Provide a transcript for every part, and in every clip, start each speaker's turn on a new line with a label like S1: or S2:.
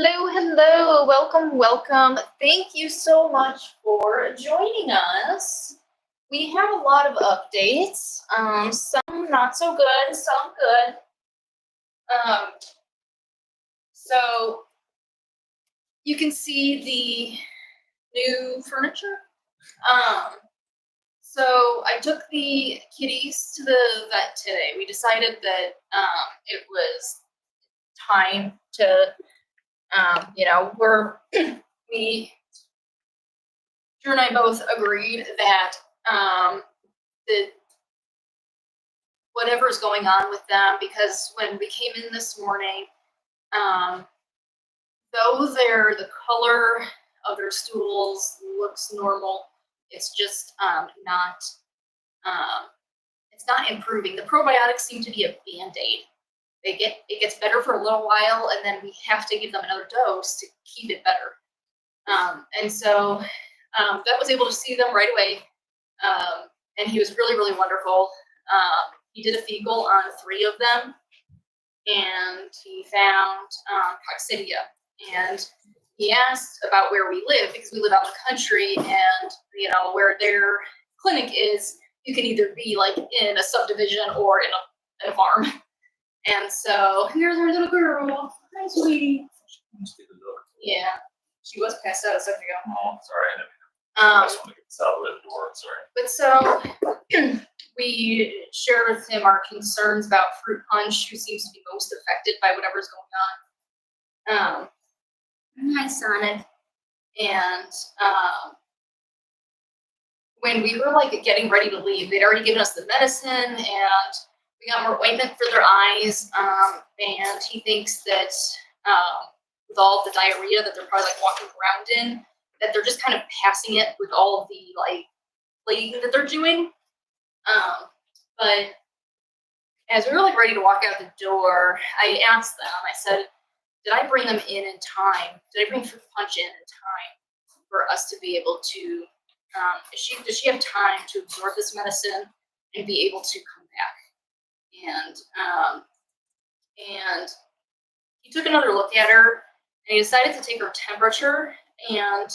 S1: Hello. Welcome. Thank you so much for joining us. We have a lot of updates. Some not so good, some good. So you can see the new furniture. So I took the kitties to the vet today. We decided that it was time to Drew and I both agreed that whatever is going on with them, because when we came in this morning, though the color of their stools looks normal, it's just it's not improving. The probiotics seem to be a band-aid. It gets better for a little while, and then we have to give them another dose to keep it better. And so Vet was able to see them right away, and he was really, really wonderful. He did a fecal on 3 of them, and he found coccidia. And he asked about where we live, because we live out in the country, and where their clinic is, you can either be like in a subdivision or in a farm. And so here's our little girl. Hi, sweetie. Yeah, she was passed out a second ago.
S2: Oh, sorry. I just want to get this out of the door. Sorry.
S1: But so we shared with him our concerns about Fruit Punch, who seems to be most affected by whatever's going on. Hi, Sonic. And when we were like getting ready to leave, they'd already given us the medicine, and we got more ointment for their eyes. And he thinks that with all of the diarrhea that they're probably like walking around in, that they're just kind of passing it with all of the like plaguing that they're doing. But as we were like ready to walk out the door, I asked them, I said, did I bring them in time? Did I bring Fruit Punch in time for us to be able to, does she have time to absorb this medicine and be able to come back? And he took another look at her, and he decided to take her temperature, and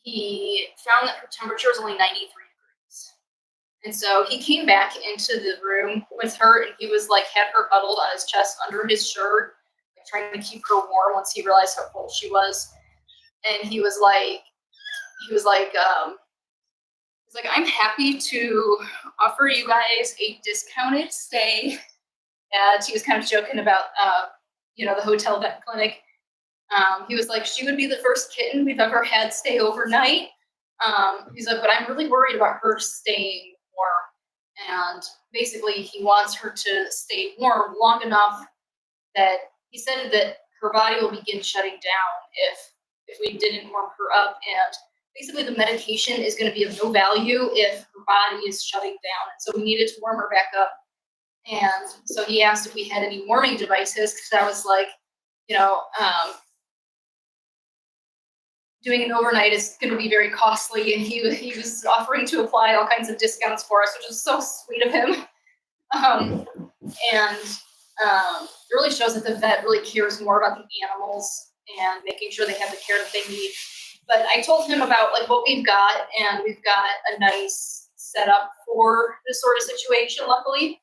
S1: he found that her temperature was only 93 degrees. And so he came back into the room with her, and he was like, had her huddled on his chest under his shirt, like trying to keep her warm once he realized how cold she was. And he was like, I'm happy to offer you guys a discounted stay. And he was kind of joking about, the hotel vet clinic. He was like, she would be the first kitten we've ever had stay overnight. He's like, but I'm really worried about her staying warm. And basically, he wants her to stay warm long enough that he said that her body will begin shutting down if we didn't warm her up. And basically, the medication is going to be of no value if her body is shutting down. And so we needed to warm her back up. And so he asked if we had any warming devices, because I was like, doing an overnight is going to be very costly. And he was offering to apply all kinds of discounts for us, which is so sweet of him. And it really shows that the vet really cares more about the animals and making sure they have the care that they need. But I told him about like what we've got, and we've got a nice setup for this sort of situation, luckily.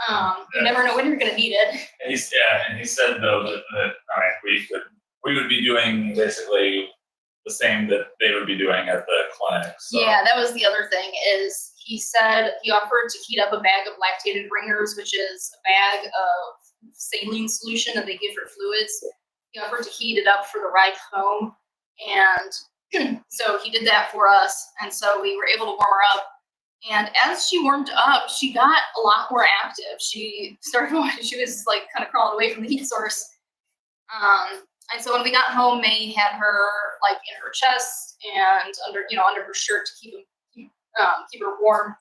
S1: You never know when you're going to need it.
S2: And he said though that we would be doing basically the same that they would be doing at the clinic. So.
S1: Yeah, that was the other thing. Is he said he offered to heat up a bag of lactated ringers, which is a bag of saline solution that they give for fluids. He offered to heat it up for the ride home, and so he did that for us. And so we were able to warm her up. And as she warmed up, she got a lot more active. She was like kind of crawling away from the heat source. And so when we got home, May had her like in her chest and under her shirt to keep her warm.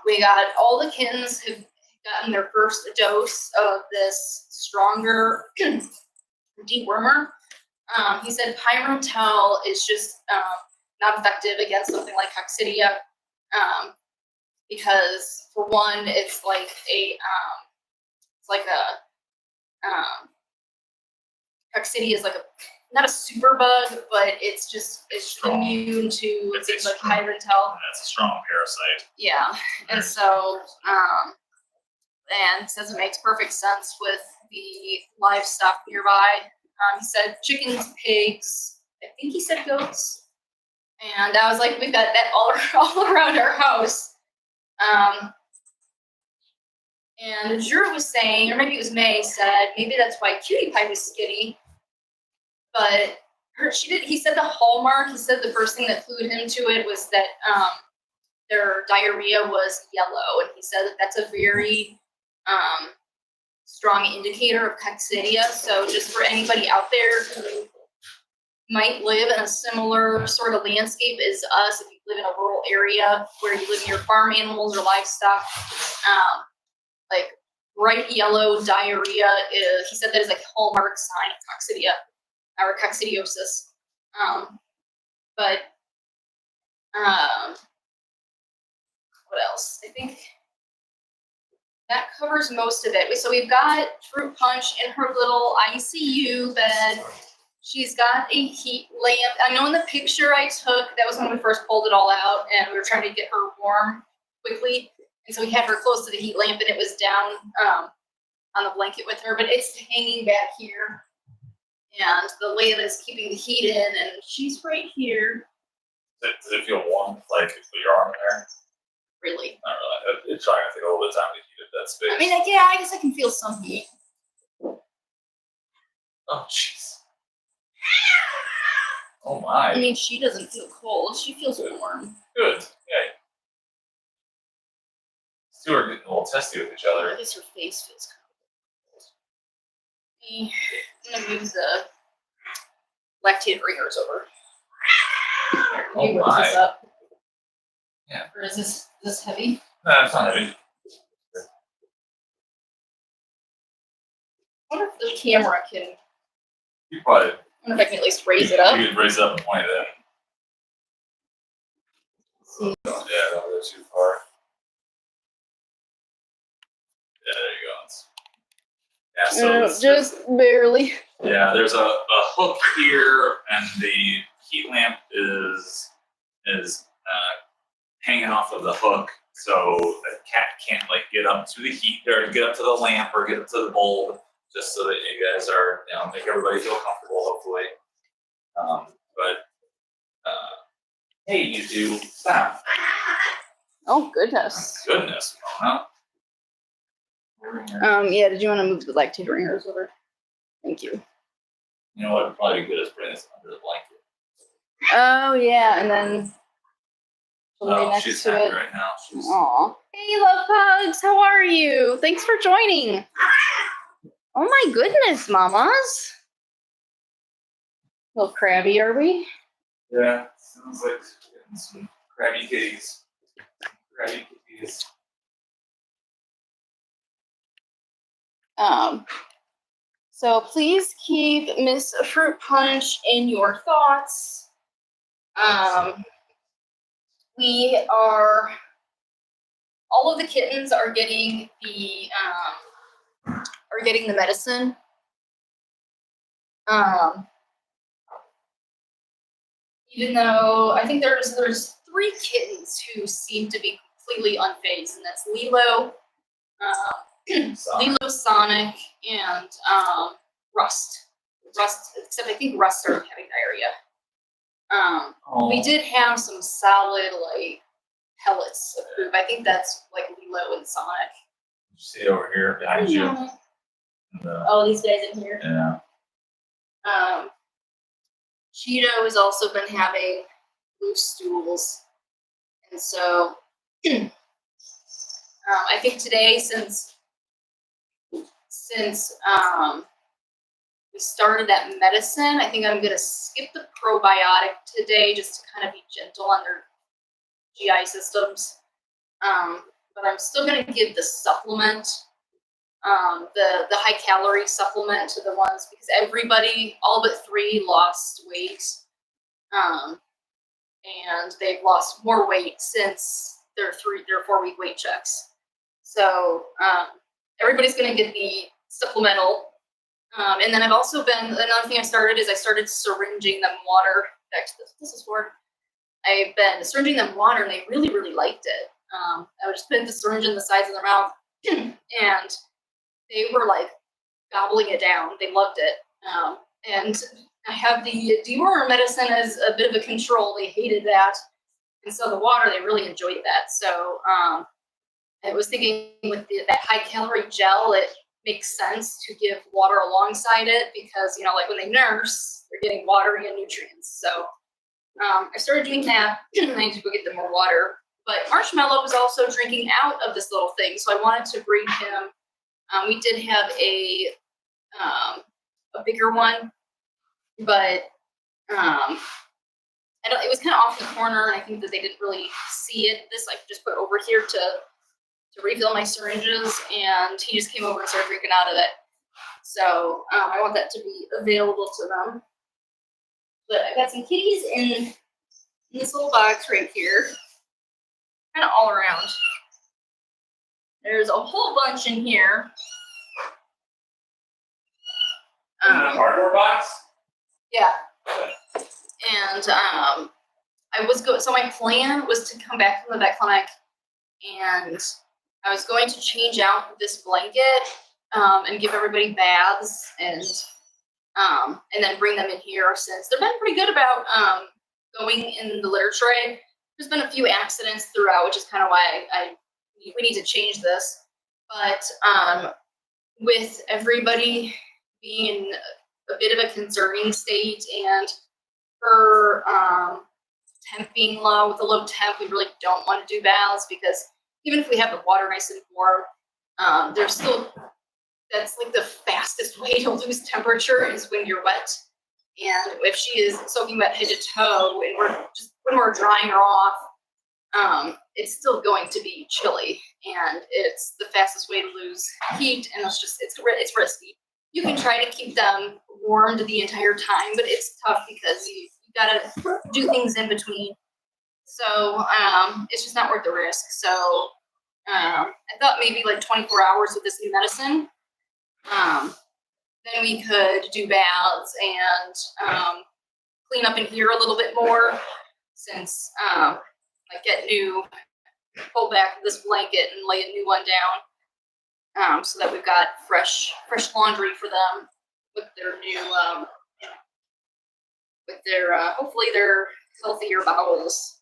S1: We got all the kittens have gotten their first dose of this stronger dewormer. He said Pyrotel is just not effective against something like coccidia. Because for one, it's like coccidia is like not a super bug, but it's
S2: Strong.
S1: immune to
S2: It's
S1: things like
S2: strong.
S1: hydrantell.
S2: That's a strong parasite.
S1: Yeah, and so and says it makes perfect sense with the livestock nearby. He said chickens, pigs. I think he said goats. And I was like, we've got that all around our house. And Drew was saying, or maybe it was May, said maybe that's why Cutie Pie was skinny. But he said the hallmark, he said the first thing that clued him to it was that their diarrhea was yellow. And he said that that's a very strong indicator of coccidia. So just for anybody out there who might live in a similar sort of landscape as us, if you live in a rural area where you live near farm animals or livestock, like bright yellow diarrhea he said that is like hallmark sign of coccidia or coccidiosis. But what else? I think that covers most of it. So we've got Fruit Punch in her little ICU bed. She's got a heat lamp. I know in the picture I took, that was when we first pulled it all out, and we were trying to get her warm quickly. And so we had her close to the heat lamp, and it was down on the blanket with her, but it's hanging back here. And the lamp is keeping the heat in, and she's right here.
S2: Does it feel warm, like if you put your arm in there?
S1: Really?
S2: Not really. It's probably gonna take a little bit of time to heat up that space.
S1: I mean, like, yeah, I guess I can feel some heat.
S2: Oh, jeez. Oh my.
S1: I mean, she doesn't feel cold. She feels warm.
S2: Good. Yeah. These two are getting a little testy with each
S1: I
S2: other.
S1: guess her face feels kind of cold. I'm gonna move the lactated ringers over.
S2: Oh
S1: You lift
S2: my.
S1: this up.
S2: Yeah.
S1: Or is this heavy?
S2: No, it's not heavy.
S1: I wonder if the camera can.
S2: You probably.
S1: I wonder if I can at least raise it up.
S2: You can raise it up and point it in.
S1: See.
S2: Yeah, don't go too far. Yeah, there you go. Yeah, so it's
S1: just barely.
S2: yeah, there's a hook here, and the heat lamp is hanging off of the hook, so the cat can't like get up to the heat or get up to the lamp or get up to the bulb, just so that you guys are, make everybody feel comfortable, hopefully. Hey, you two, stop.
S1: Oh goodness.
S2: Goodness, Mona.
S1: Yeah. Did you want to move the lactated ringers over? Thank you.
S2: You know what would probably be good is putting this under the blanket.
S1: Oh yeah, and then lay next
S2: She's
S1: to
S2: happy
S1: it.
S2: right now. She's
S1: Aw. Hey, love pugs. How are you? Thanks for joining. Oh my goodness, mamas. A little crabby, are we?
S2: yeah, sounds like getting some crabby kitties. Crabby kitties.
S1: So please keep Miss Fruit Punch in your thoughts. All of the kittens are getting the medicine. Even though I think there's 3 kittens who seem to be completely unfazed, and that's Lilo, Sonic, and Rust. Except I think Rust started having diarrhea. We did have some solid like pellets of poop. I think that's like Lilo and Sonic.
S2: You see over here behind you.
S1: Oh, these guys in here.
S2: Yeah.
S1: Cheeto has also been having loose stools, and so I think today, since we started that medicine, I think I'm gonna skip the probiotic today just to kind of be gentle on their GI systems. But I'm still gonna give the supplement, the high calorie supplement to the ones, because everybody, all but 3, lost weight, and they've lost more weight since their 4-week weight checks. So everybody's gonna get the supplemental And then I've also been, another thing I started is I started syringing them water. Back to this is for. I've been syringing them water and they really, really liked it. I would just put the syringe in the sides of their mouth and they were like gobbling it down. They loved it. And I have the dewormer medicine as a bit of a control. They hated that. And so the water, they really enjoyed that. So I was thinking with that high calorie gel, it makes sense to give water alongside it because, you know, like when they nurse, they're getting water and nutrients. So I started doing that. I need to go get them more water. But Marshmallow was also drinking out of this little thing. So I wanted to bring him, we did have a bigger one, but it was kind of off in the corner, and I think that they didn't really see it. This I just put over here to refill my syringes, and he just came over and started drinking out of it. So I want that to be available to them. But I got some kitties in this little box right here, kind of all around. There's a whole bunch in here.
S2: Cardboard box?
S1: Yeah. And so my plan was to come back from the vet clinic and I was going to change out this blanket and give everybody baths and then bring them in here since they've been pretty good about going in the litter tray. There's been a few accidents throughout, which is kind of why we need to change this. But with everybody being in a bit of a concerning state and her temp being low, with the low temp, we really don't want to do baths because even if we have the water nice and warm, there's still, that's like the fastest way to lose temperature is when you're wet. And if she is soaking wet head to toe, when we're drying her off, it's still going to be chilly, and it's the fastest way to lose heat, and it's risky. You can try to keep them warmed the entire time, but it's tough because you gotta do things in between. So it's just not worth the risk. So I thought maybe like 24 hours with this new medicine. Then we could do baths and clean up in here a little bit more since pull back this blanket and lay a new one down so that we've got fresh laundry for them with their new, hopefully their healthier bowels.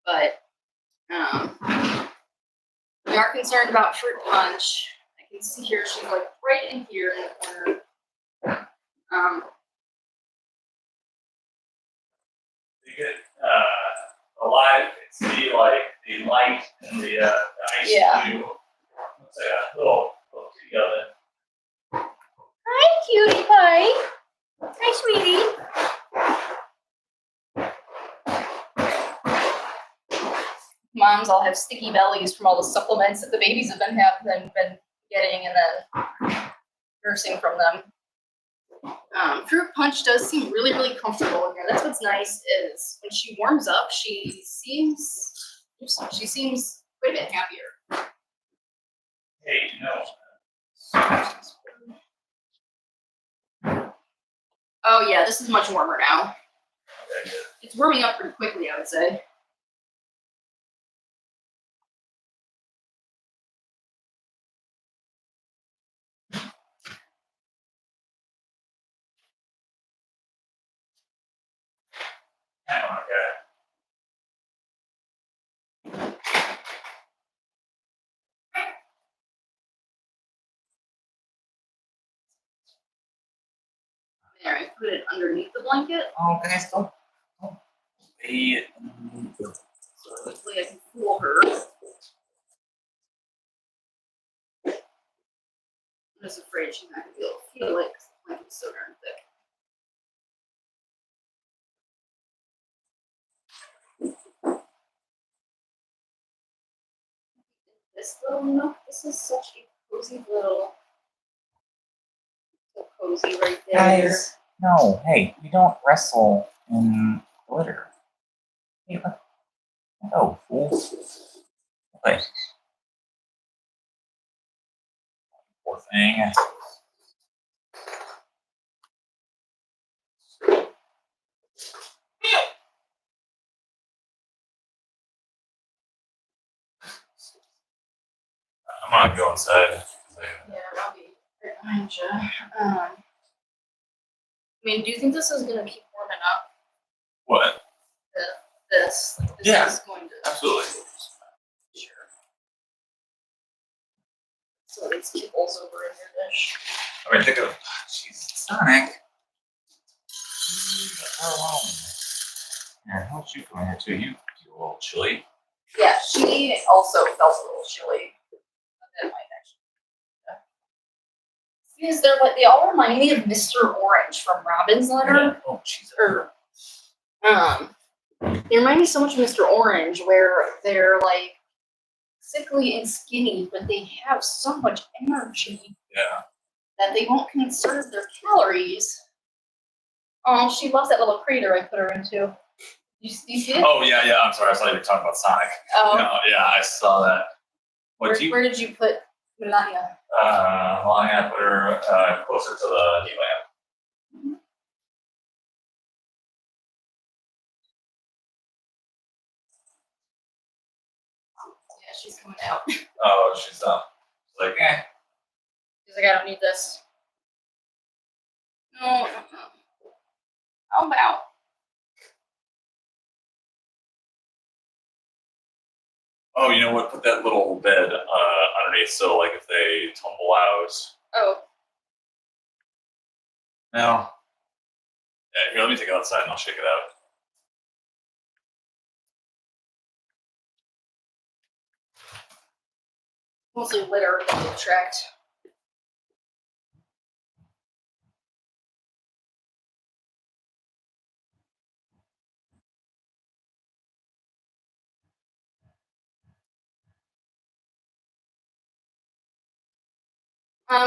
S1: But we are concerned about fruit punch. I can see here, she's like right in here in the corner.
S2: You get alive and see like the light and the ice cube. It's like a little together.
S1: Hi, Cutie Pie. Hi, sweetie. Moms all have sticky bellies from all the supplements that the babies have been getting and then nursing from them. Fruit punch does seem really, really comfortable in here. That's what's nice is when she warms up, she seems quite a bit happier.
S2: Hey, no.
S1: Oh yeah, this is much warmer now.
S2: Okay, good.
S1: It's warming up pretty quickly, I would say.
S2: Okay.
S1: There, I put it underneath the blanket.
S2: Oh, guys, don't be.
S1: So hopefully I can cool her. I'm just afraid she's not going to be able to feel it because the blanket's so darn thick. This little nook, this is such a cozy little, so cozy right there.
S3: Guys, no, hey, you don't wrestle in glitter. Hey, look. Oh, fool. Okay. Poor thing.
S2: want to go inside?
S1: Yeah, I'll be right behind you. I mean, do you think this is gonna keep warming up?
S2: What?
S1: This
S2: Yeah.
S1: is going to.
S2: Absolutely.
S1: Sure. So these kibbles over in your dish.
S2: I mean, think of, jeez, Sonic.
S3: Here, how about you come in here too? You feel a little chilly.
S1: Yeah, she also felt a little chilly. That might actually. Because they're like they all remind me of Mr. Orange from Robin's Letter.
S2: Oh, jeez.
S1: Or they remind me so much of Mr. Orange, where they're like sickly and skinny, but they have so much energy
S2: Yeah.
S1: that they won't conserve their calories. Oh, she loves that little crater I put her into. You see it?
S2: Oh, yeah, yeah. I'm sorry. I thought you were talking about Sonic.
S1: Oh.
S2: No, yeah, I saw that.
S1: Where did you put Melania?
S2: Well, I'm gonna put her closer to the heat lamp.
S1: Yeah, she's coming out.
S2: Oh, she's up. She's like, eh.
S1: She's like, I don't need this. No. How about?
S2: Oh, you know what? Put that little bed underneath, so like if they tumble out.
S1: Oh,
S2: No. Yeah, here, let me take it outside and I'll shake it out.
S1: mostly litter that will attract.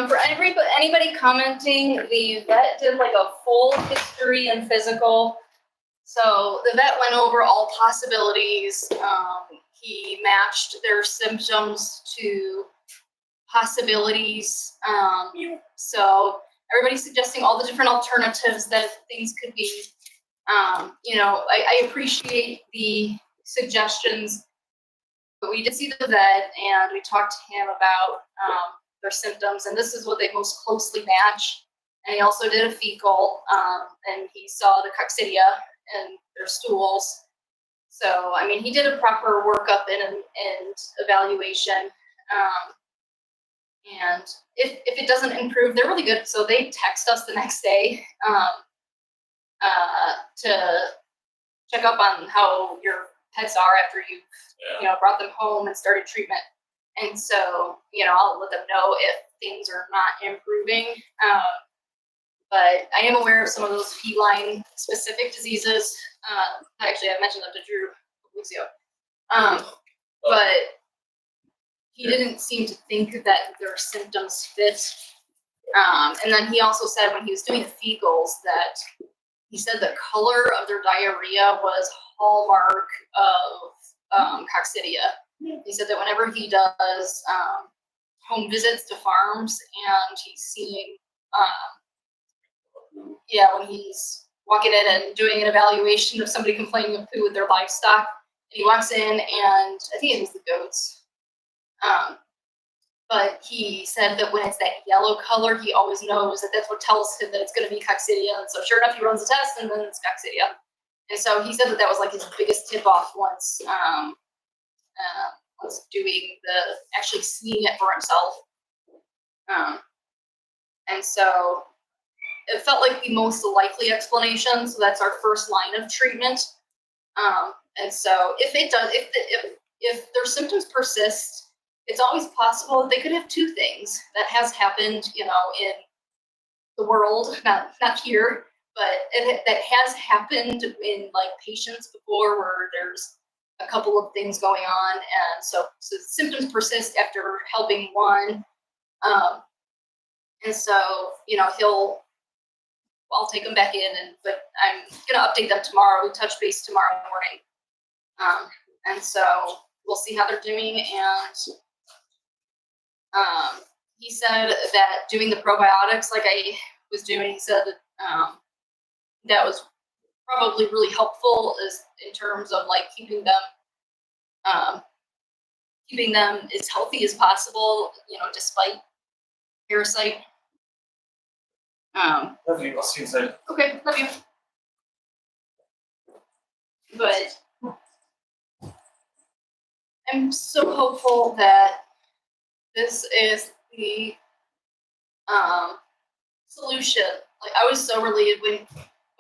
S1: For anybody commenting, the vet did like a full history and physical. So the vet went over all possibilities. He matched their symptoms to possibilities. So everybody's suggesting all the different alternatives that things could be. I appreciate the suggestions, but we did see the vet and we talked to him about their symptoms, and this is what they most closely match. And he also did a fecal, and he saw the coccidia in their stools. So, I mean, he did a proper workup and evaluation. And if it doesn't improve, they're really good. So they text us the next day to check up on how your pets are after you've brought them home and started treatment. And so, I'll let them know if things are not improving. But I am aware of some of those feline specific diseases. Actually, I mentioned them to Drew a couple weeks ago. But he didn't seem to think that their symptoms fit. And then he also said when he was doing the fecals that he said the color of their diarrhea was hallmark of coccidia. He said that whenever he does home visits to farms and he's seeing, when he's walking in and doing an evaluation of somebody complaining of poo with their livestock, and he walks in and I think it was the goats. But he said that when it's that yellow color, he always knows that that's what tells him that it's going to be coccidia. And so sure enough, he runs the test and then it's coccidia. And so he said that that was like his biggest tip off once doing actually seeing it for himself. And so it felt like the most likely explanation. So that's our first line of treatment. And so if their symptoms persist, it's always possible that they could have two things. That has happened, in the world, not here, but that has happened in like patients before, where there's a couple of things going on, and so symptoms persist after helping one, and so I'll take them back in, but I'm gonna update them tomorrow. We touch base tomorrow morning, and so we'll see how they're doing. And he said that doing the probiotics like I was doing, he said that that was probably really helpful in terms of like keeping them keeping them as healthy as possible, you know, despite parasite.
S2: Love you. I'll see you soon.
S1: Okay, love you. But I'm so hopeful that this is the solution. Like, I was so relieved when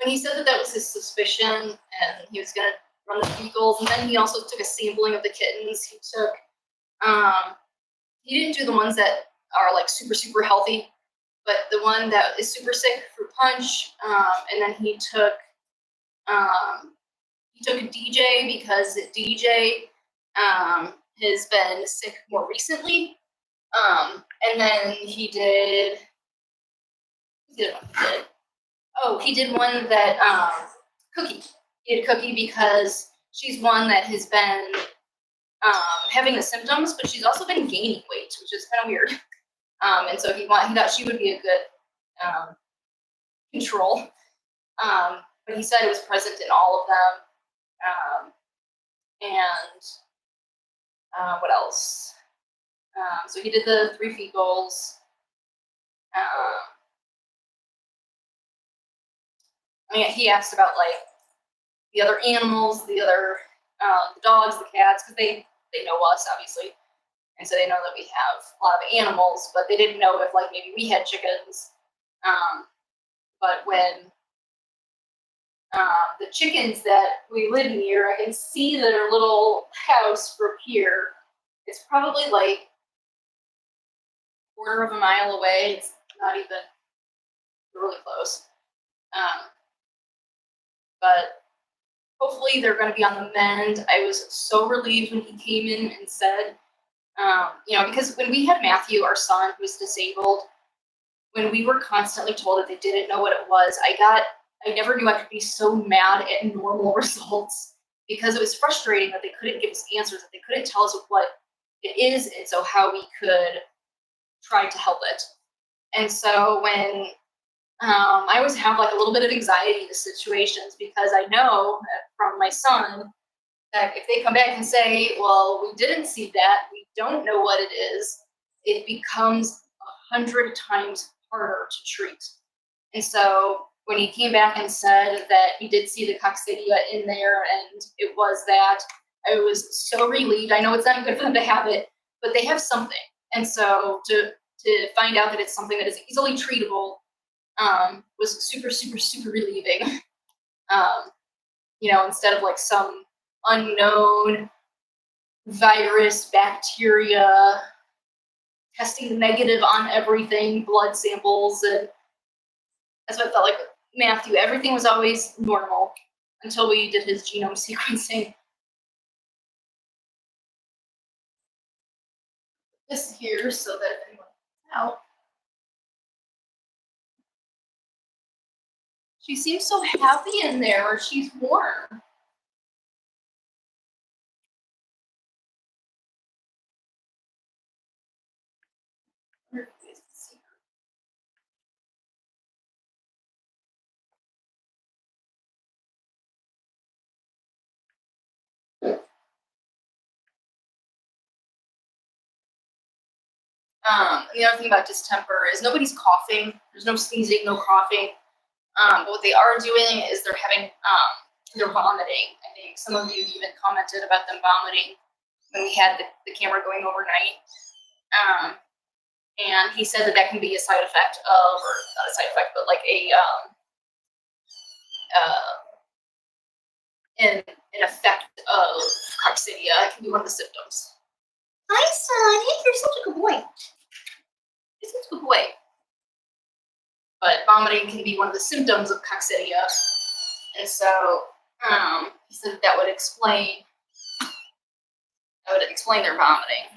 S1: he said that was his suspicion and he was gonna run the fecals, and then he also took a sampling of the kittens. He took he didn't do the ones that are like super healthy, but the one that is super sick, fruit punch, and then he took DJ because DJ has been sick more recently. And then he did one that Cookie. He did Cookie because she's one that has been having the symptoms, but she's also been gaining weight, which is kind of weird. And so he thought she would be a good control. But he said it was present in all of them. And what else? So he did the 3 fecals. I mean, he asked about like the other animals, the other the dogs, the cats, because they know us obviously, and so they know that we have a lot of animals, but they didn't know if like maybe we had chickens. But when the chickens that we live near, I can see their little house from here. It's probably like a quarter of a mile away. It's not even really close. But hopefully they're going to be on the mend. I was so relieved when he came in and said, you know, because when we had Matthew, our son, who was disabled, when we were constantly told that they didn't know what it was, I never knew I could be so mad at normal results, because it was frustrating that they couldn't give us answers, that they couldn't tell us what it is, and so how we could try to help it. And so when I always have like a little bit of anxiety in the situations, because I know from my son that if they come back and say, well, we didn't see that, we don't know what it is, it becomes 100 times harder to treat. And so when he came back and said that he did see the coccidia in there and it was that, I was so relieved. I know it's not good for them to have it, but they have something. And so to find out that it's something that is easily treatable was super relieving. You know, instead of like some unknown virus, bacteria, testing negative on everything, blood samples, and that's what it felt like with Matthew. Everything was always normal until we did his genome sequencing. This here so that if anyone out. She seems so happy in there, or she's warm. The other thing about distemper is nobody's coughing. There's no sneezing, no coughing. But what they are doing is they're having, they're vomiting. I think some of you even commented about them vomiting when we had the camera going overnight. And he said that can be a side effect of, or not a side effect, but like an effect of coccidia. It can be one of the symptoms. Hi, son. Hey, you're such a good boy. You're such a good boy. But vomiting can be one of the symptoms of coccidia. And so he said that would explain their vomiting.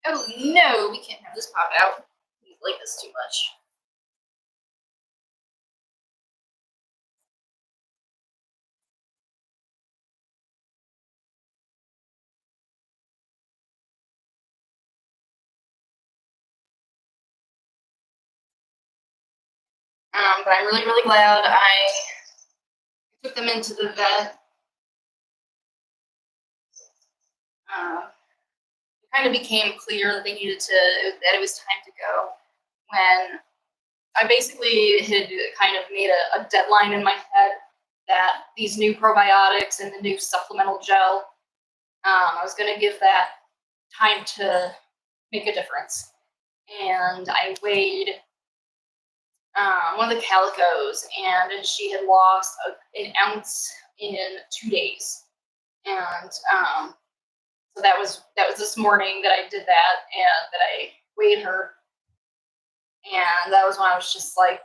S1: Oh no, we can't have this pop out. We like this too much. But I'm really glad I took them into the vet. kind of became clear that that it was time to go when I basically had kind of made a deadline in my head that these new probiotics and the new supplemental gel, I was going to give that time to make a difference. And I weighed one of the calicos, and she had lost an ounce in 2 days. And so that was this morning that I did that, and that I weighed her. And that was when I was just like,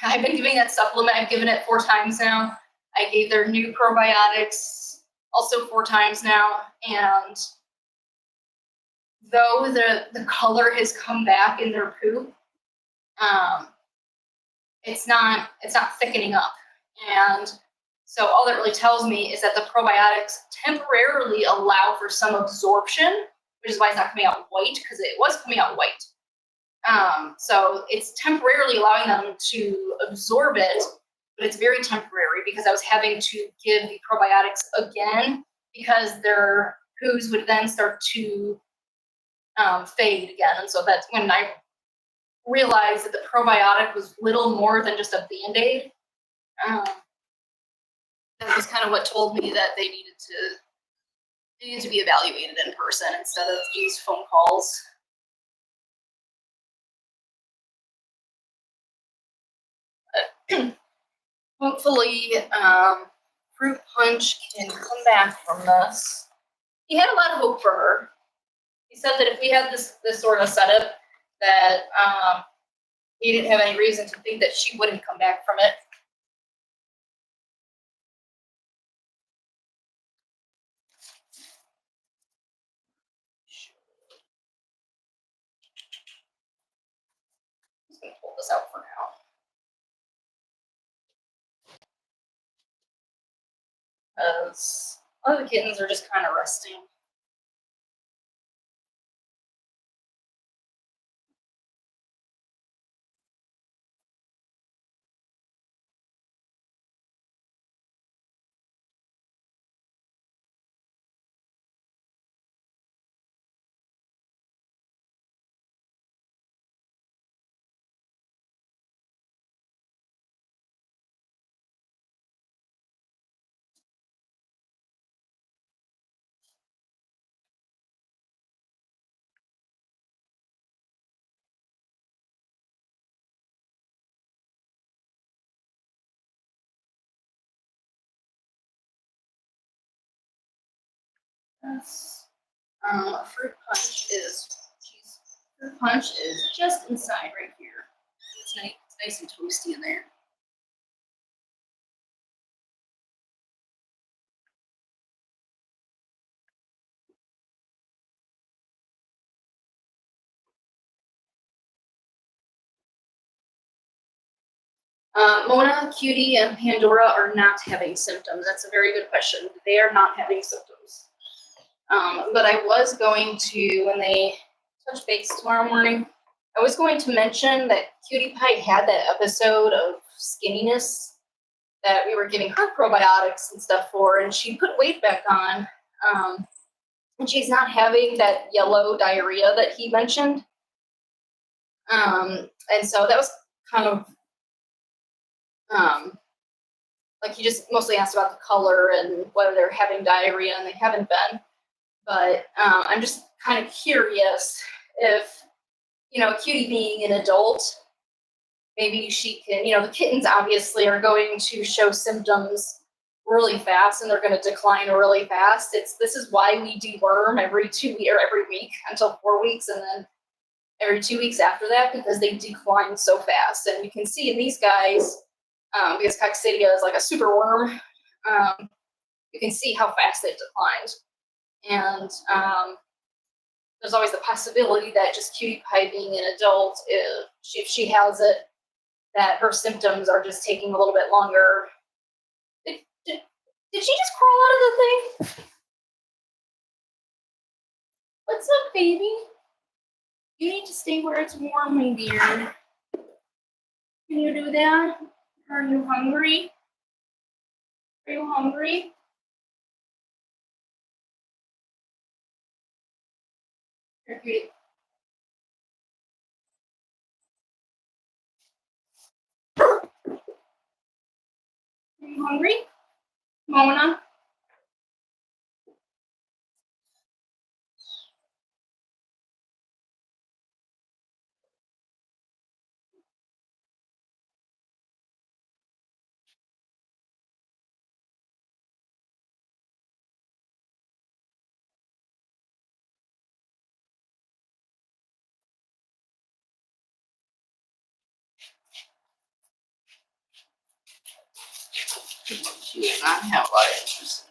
S1: I've been giving that supplement. I've given it 4 times now. I gave their new probiotics also 4 times now. And though the color has come back in their poop, it's not thickening up. And so all that really tells me is that the probiotics temporarily allow for some absorption, which is why it's not coming out white, because it was coming out white. So it's temporarily allowing them to absorb it, but it's very temporary because I was having to give the probiotics again because their poos would then start to fade again. And so that's when I realized that the probiotic was little more than just a Band-Aid. That was kind of what told me that they needed to be evaluated in person instead of these phone calls. Hopefully, Fruit Punch can come back from this. He had a lot of hope for her. He said that if we had this sort of setup, that he didn't have any reason to think that she wouldn't come back from it. I'm just gonna pull this out for now. Because all the kittens are just kind of resting. Yes. Fruit Punch is just inside right here. It's nice and toasty in there. Mona, Cutie, and Pandora are not having symptoms. That's a very good question. They are not having symptoms. But I was going to, when they touch base tomorrow morning, I was going to mention that Cutie Pie had that episode of skinniness that we were giving her probiotics and stuff for, and she put weight back on. And she's not having that yellow diarrhea that he mentioned. And so that was kind of like he just mostly asked about the color and whether they're having diarrhea, and they haven't been. But I'm just kind of curious if, Cutie being an adult, maybe she can, the kittens obviously are going to show symptoms really fast, and they're going to decline really fast. This is why we deworm every week until 4 weeks, and then every 2 weeks after that, because they decline so fast. And you can see in these guys, because coccidia is like a super worm, you can see how fast they've declined. And there's always the possibility that just Cutie Pie being an adult, if she has it, that her symptoms are just taking a little bit longer. Did she just crawl out of the thing? What's up, baby? You need to stay where it's warm, my dear. Can you do that? Are you hungry? Are you hungry? Here, Cutie. Are you hungry? Mona?
S4: She does not have a lot of interest.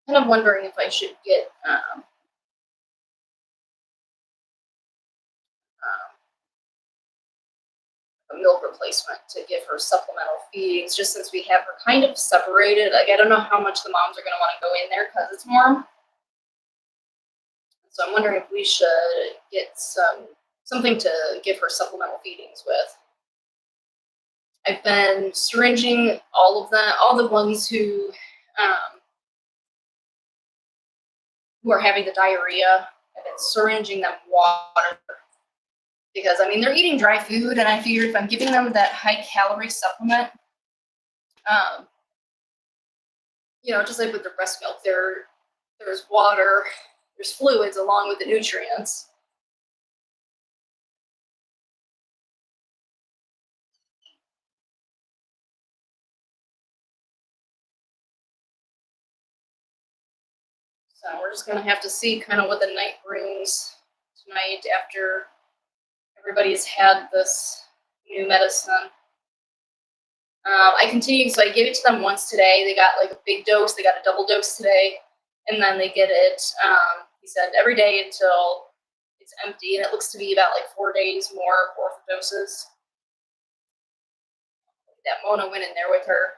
S1: Kind of wondering if I should get a milk replacement to give her supplemental feedings, just since we have her kind of separated. Like, I don't know how much the moms are going to want to go in there because it's warm. So I'm wondering if we should get something to give her supplemental feedings with. I've been syringing all of them, all the ones who are having the diarrhea. I've been syringing them water because, I mean, they're eating dry food, and I figured if I'm giving them that high-calorie supplement, you know, just like with the breast milk, there's water, there's fluids along with the nutrients. So we're just gonna have to see kind of what the night brings tonight after everybody's had this new medicine. I continued, so I gave it to them once today. They got like a big dose, they got a double dose today, and then they get it, he said, every day until it's empty, and it looks to be about like 4 days more for doses. That Mona went in there with her.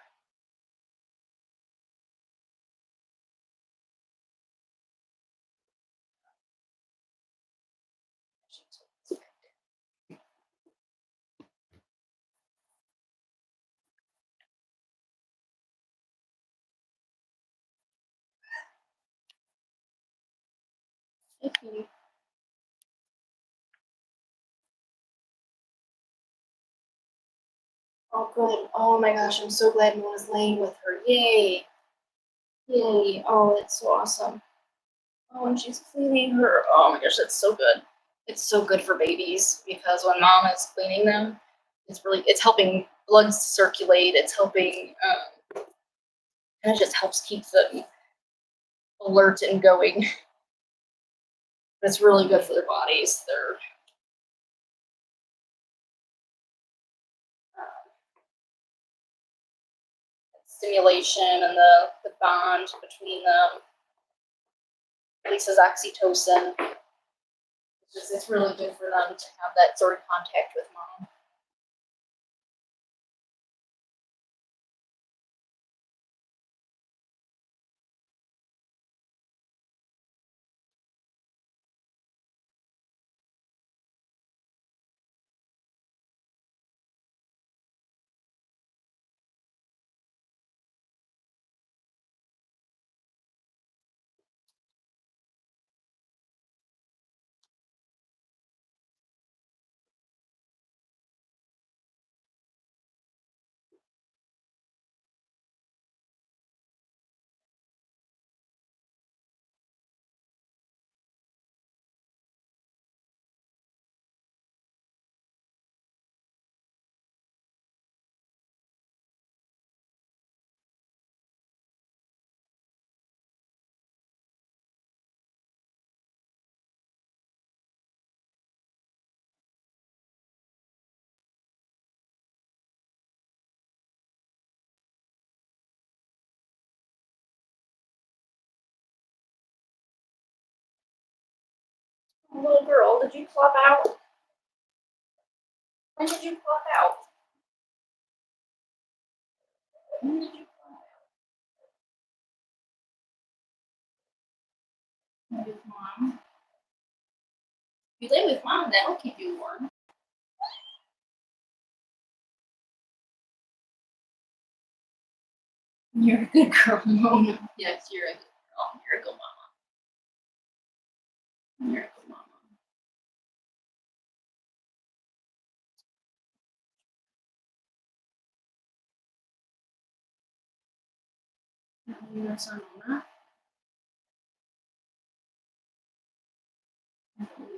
S1: Oh, good. Oh my gosh, I'm so glad Mona's laying with her. Yay. Yay. Oh, it's so awesome. Oh, and she's cleaning her. Oh my gosh, that's so good. It's so good for babies because when mom is cleaning them, it's helping blood circulate. It's helping, and it just helps keep them alert and going. It's really good for their bodies. Their stimulation and the bond between them releases oxytocin. It's really good for them to have that sort of contact with mom. Little girl, did you flop out? When did you flop out? When did you flop out? With mom. You lay with mom, that'll keep you warm. You're a good girl, Mona. Yes, you're a good girl. You're a good mama. You're a good mama. You're son, Mona.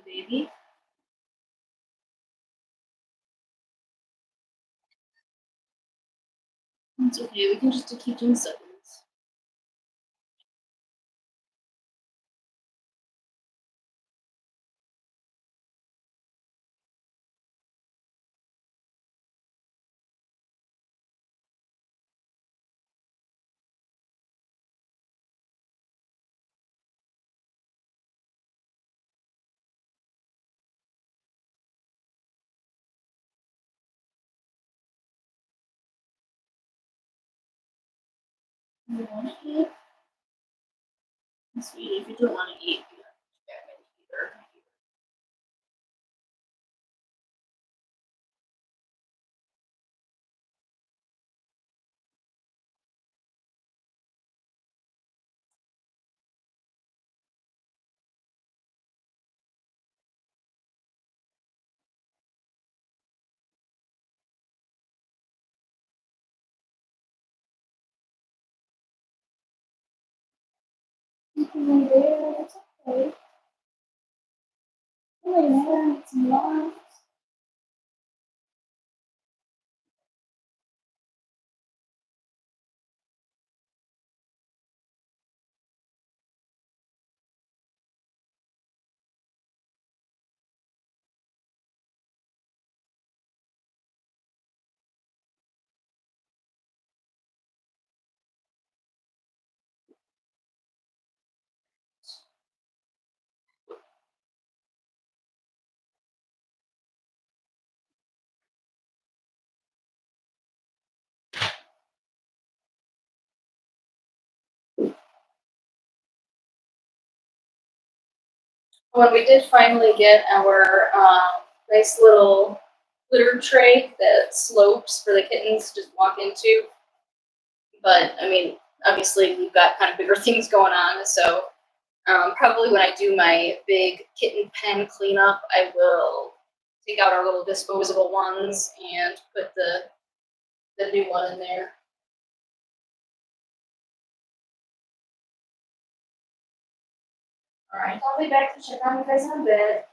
S1: Baby. It's okay, we can just keep doing seconds. You want to eat? Sweetie, if you don't want to eat, you have to back in either. You can lay there, it's okay. Lay there, it's long. When we did finally get our nice little litter tray that slopes for the kittens to just walk into, but I mean, obviously we've got kind of bigger things going on, so probably when I do my big kitten pen cleanup, I will take out our little disposable ones and put the new one in there. All right, I'll be back to check on you guys in a bit.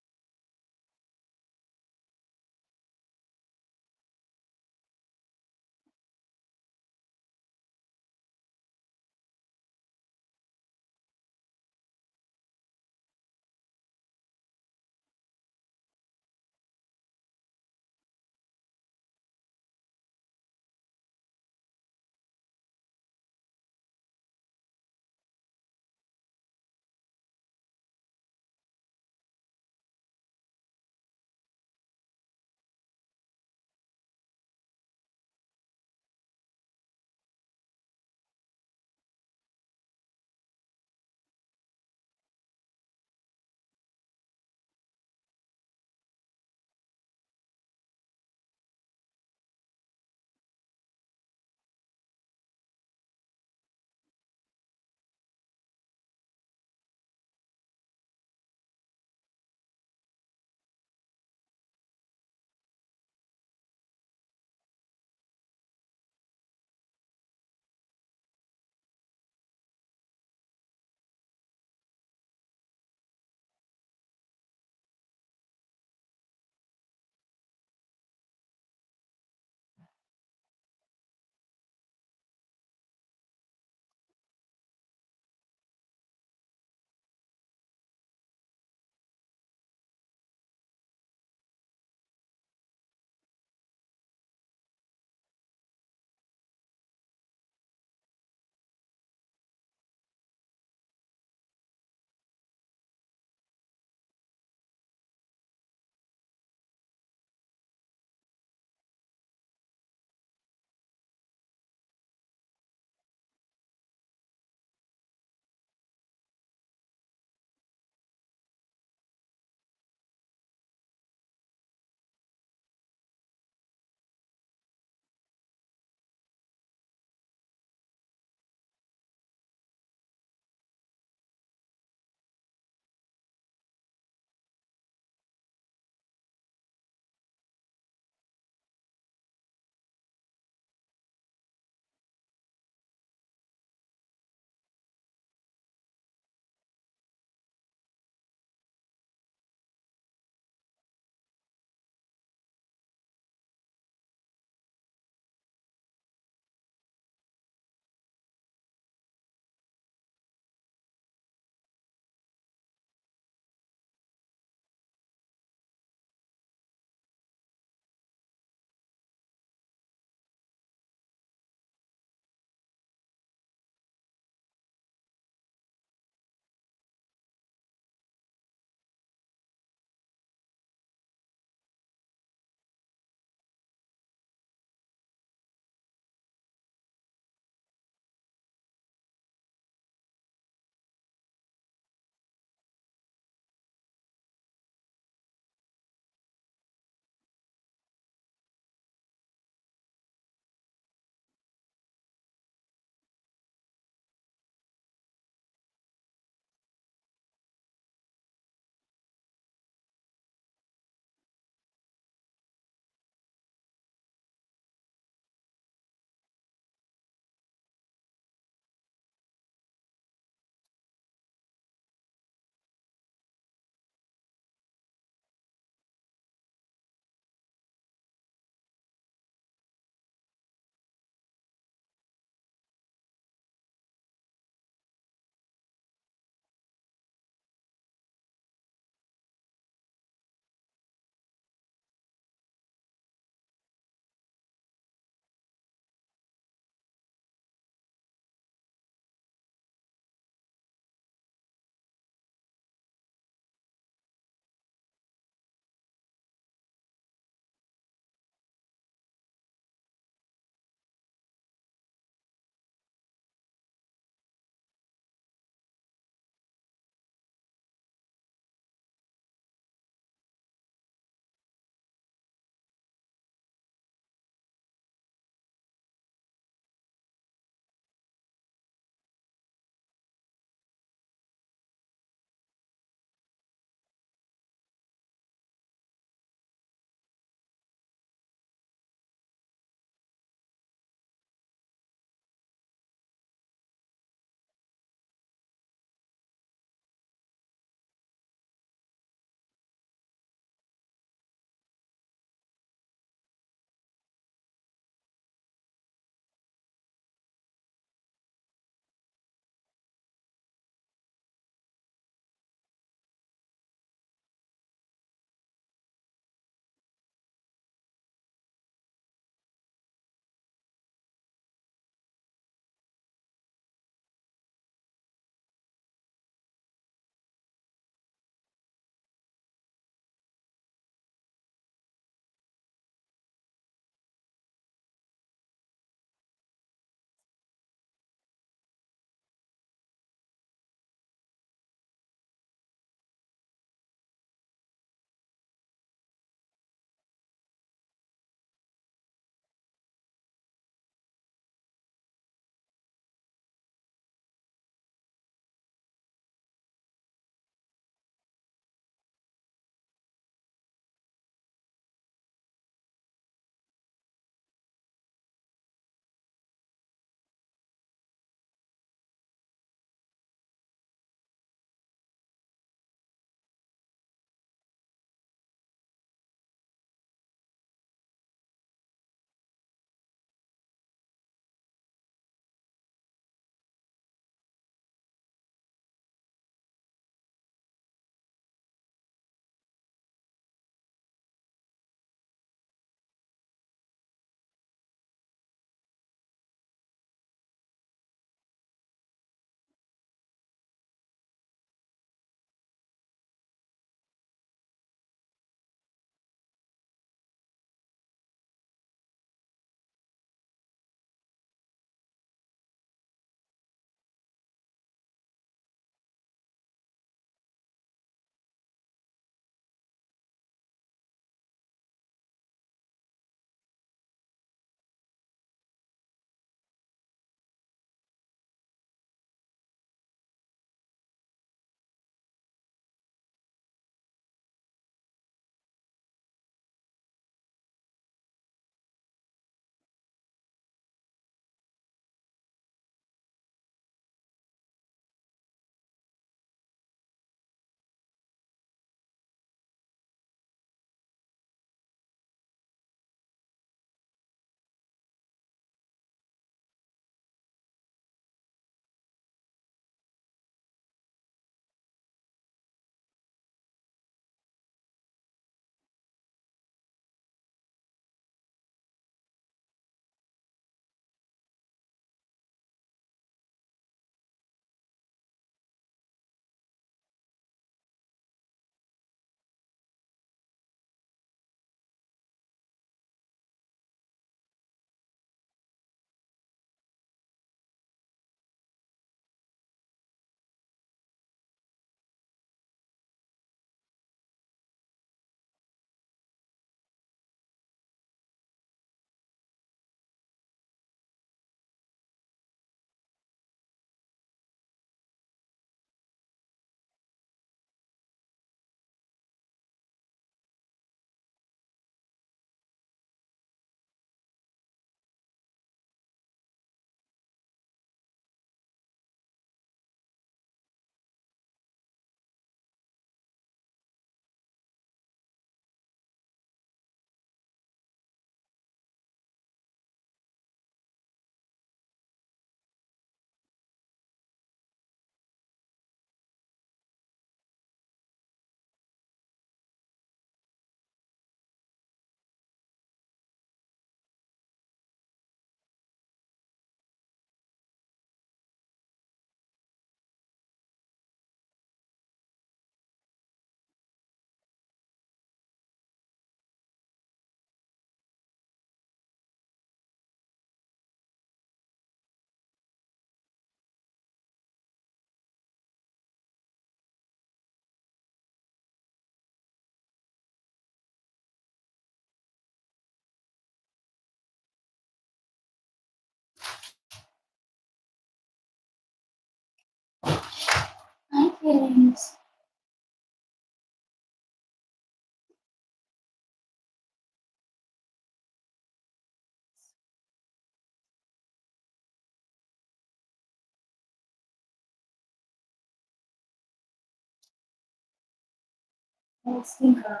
S1: Little stinker.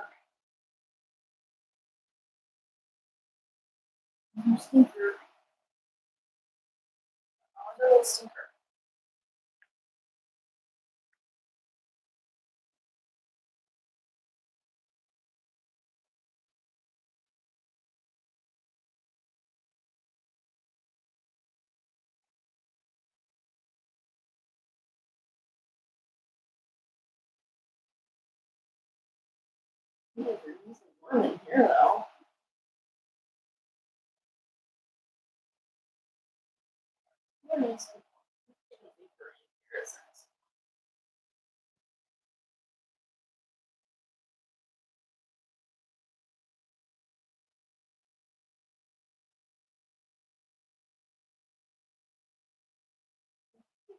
S1: Little stinker. Oh, little stinker. There's one in here though. What is it?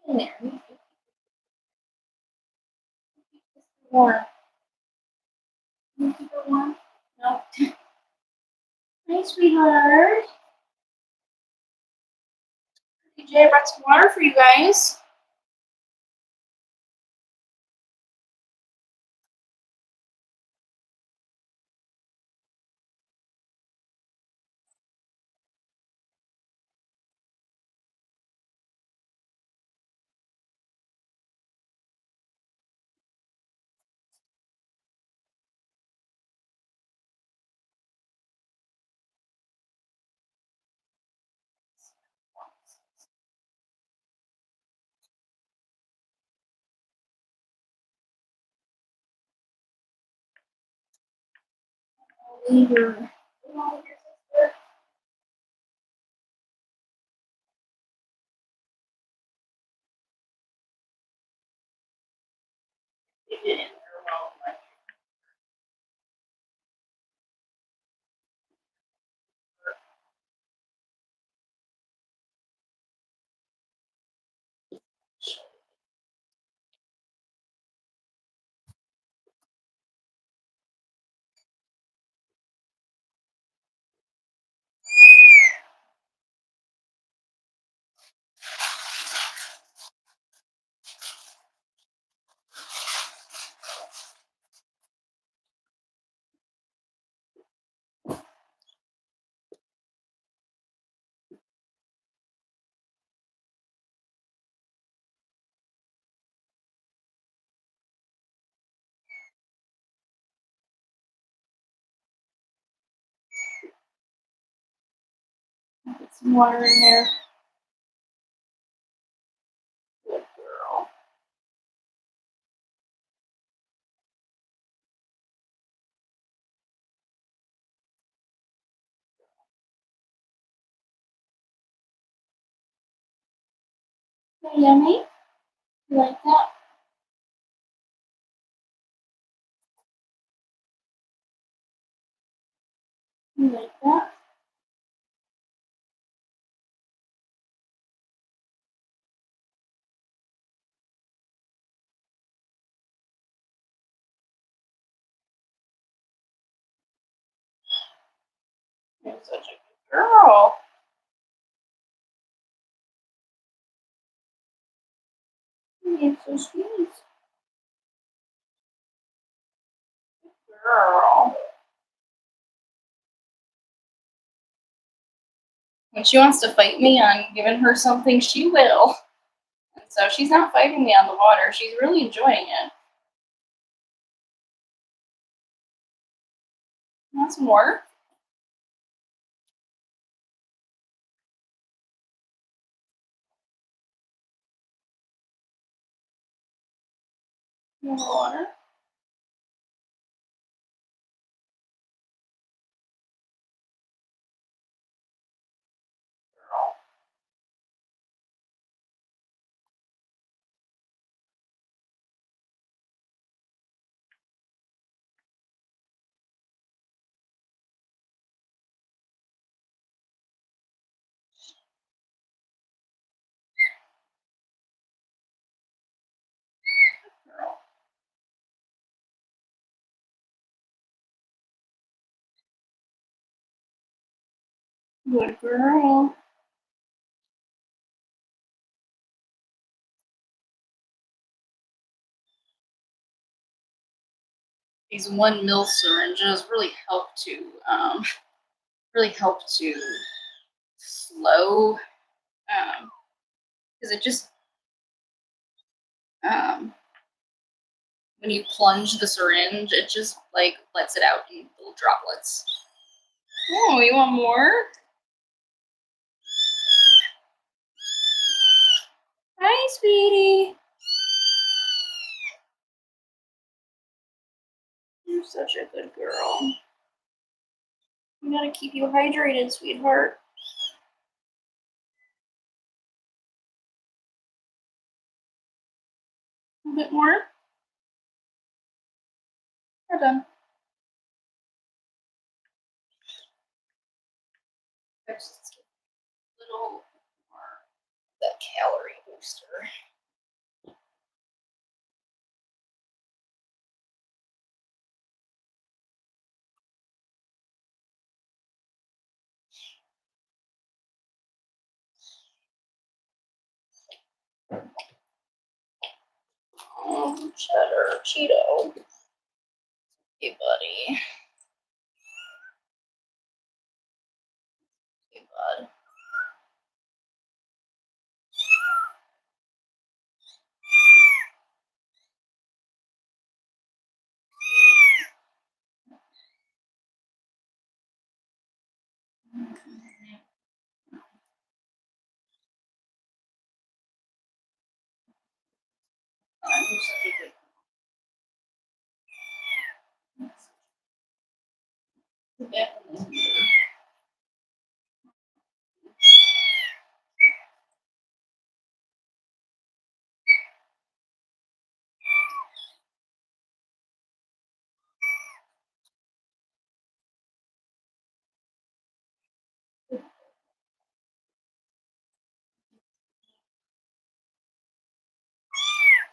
S1: In there. Warm. Can you keep it warm? No. Hi, sweetheart. DJ, I brought some water for you guys. Leave your. Put some water in there. Good girl. Hey, yummy. You like that? You like that? You're such a good girl. You're so sweet. Girl. When she wants to fight me on giving her something, she will. And so she's not fighting me on the water. She's really enjoying it. You want some more? You want more water? Girl. Good girl. these 1 ml syringes really help to slow, because it just when you plunge the syringe, it just like lets it out in little droplets. Oh, you want more? Hi, sweetie. You're such a good girl. We gotta keep you hydrated, sweetheart. A bit more. We're done. Just a little more of that calorie booster. Cheddar, Cheeto. Hey, buddy. Hey, bud. You're such a good. Yeah.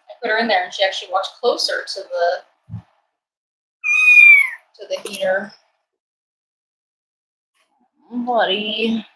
S1: I put her in there, and she actually walked closer to the heater. Buddy.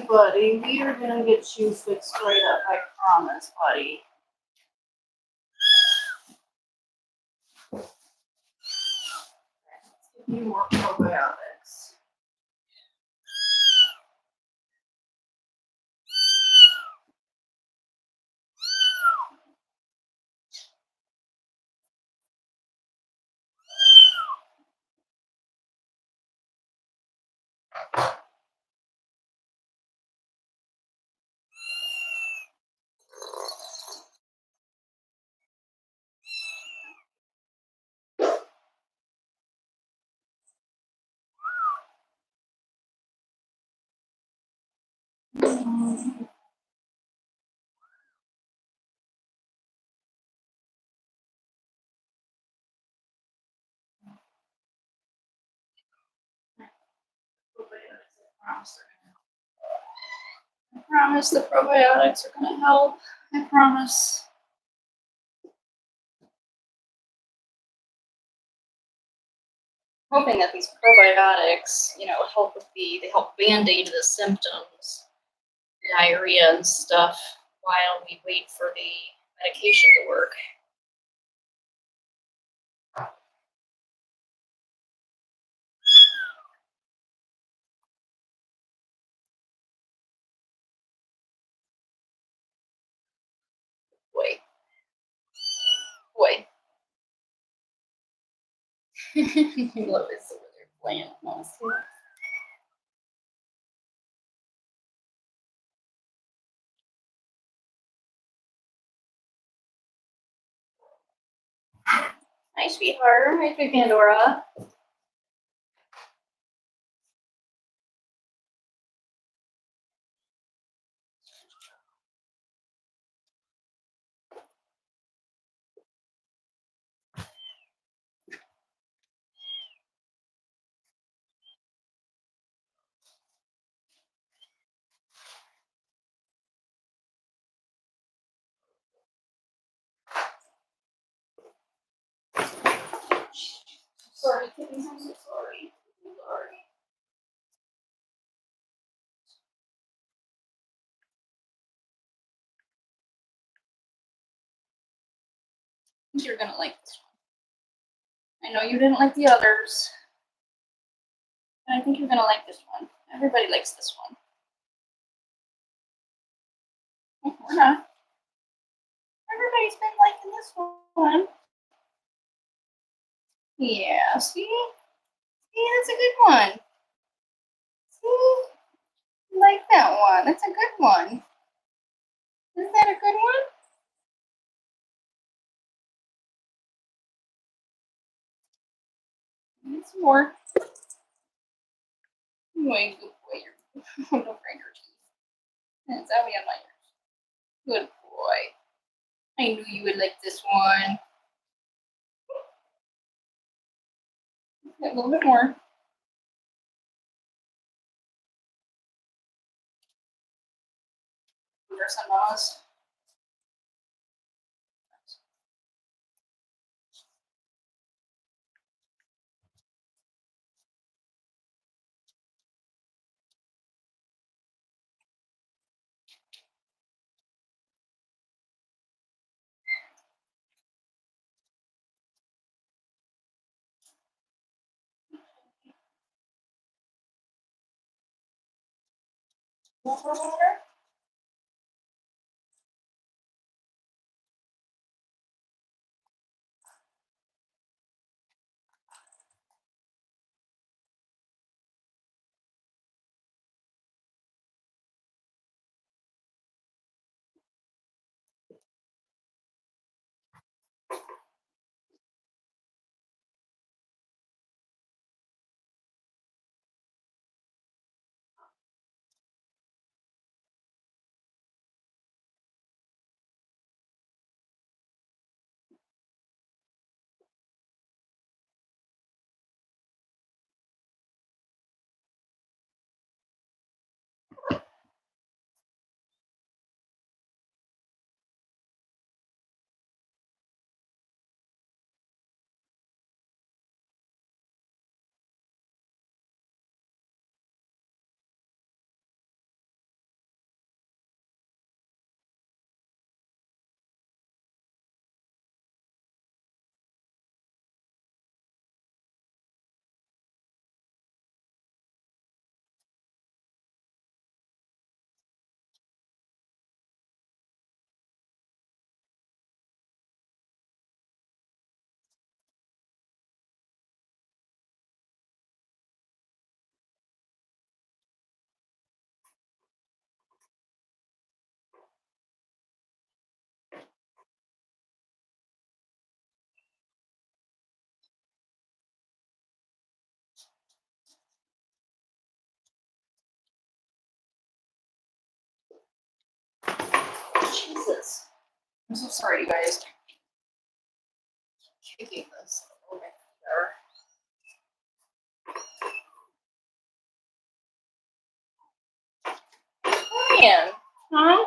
S1: right, buddy. We are gonna get you fixed right up. I promise, buddy. Give you more probiotics. I promise the probiotics are gonna help. I promise. Hoping that these probiotics, help with they help band-aid the symptoms, diarrhea and stuff, while we wait for the medication to work. Boy. Love is over there playing honestly. Hi, sweetheart. Hi, sweet Pandora. Sorry, kittens. I'm so sorry. I'm sorry. I think you're gonna like this one. I know you didn't like the others, but I think you're gonna like this one. Everybody likes this one. Oh, we're not. Everybody's been liking this one. Yeah, see? See, that's a good one. See? You like that one. That's a good one. Isn't that a good one? Need some more. Boy, good boy. Don't break your teeth. That's how we have my ears. Good boy. I knew you would like this one. A little bit more. There's some moss. More water? this? I'm so sorry, you guys. Kicking this. Oh, my Ryan, huh?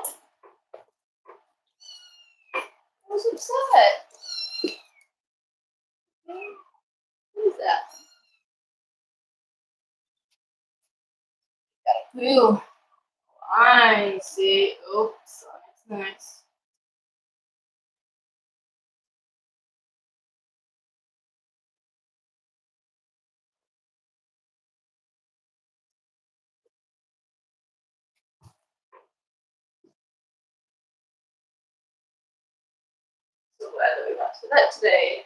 S1: I was upset. What is that? Got a poo. I see. Oops. Nice. So glad that we got to that today.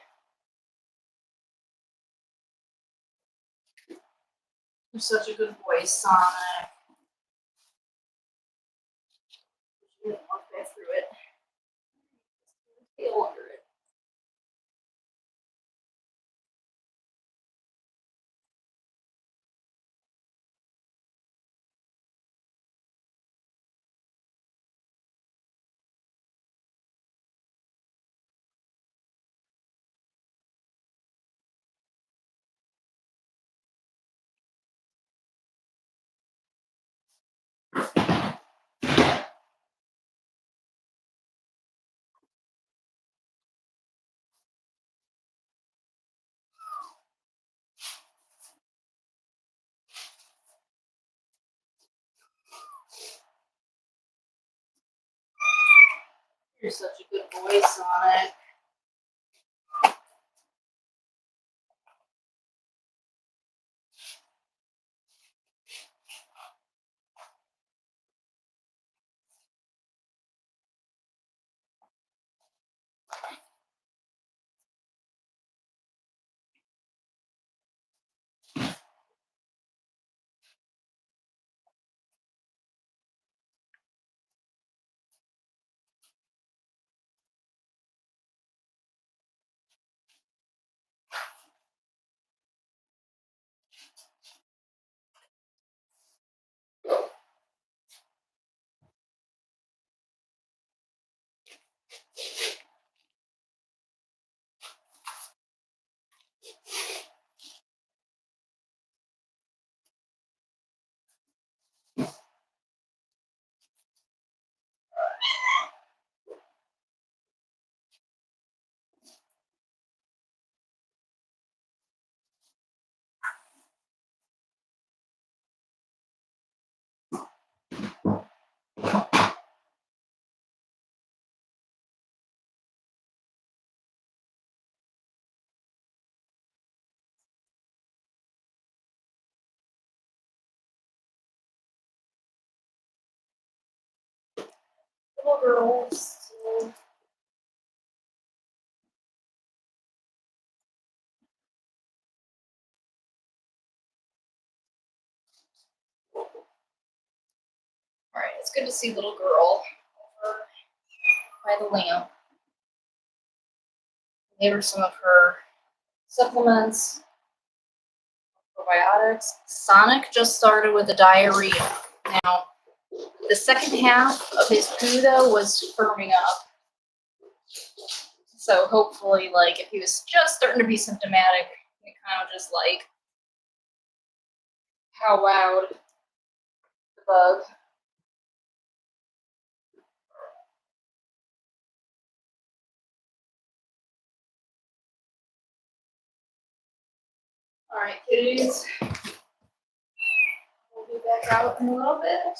S1: You're such a good boy, Sonic. You didn't walk back through it. Feel under it. You're such a good boy, Sonic. Little girls. Alright, it's good to see little girl over by the lamp. Gave her some of her supplements, probiotics. Sonic just started with the diarrhea. Now, the second half of his poo, though, was firming up. So hopefully, like, if he was just starting to be symptomatic, it kind of just, like, how wowed the bug. Alright, kitties. We'll be back out in a little bit.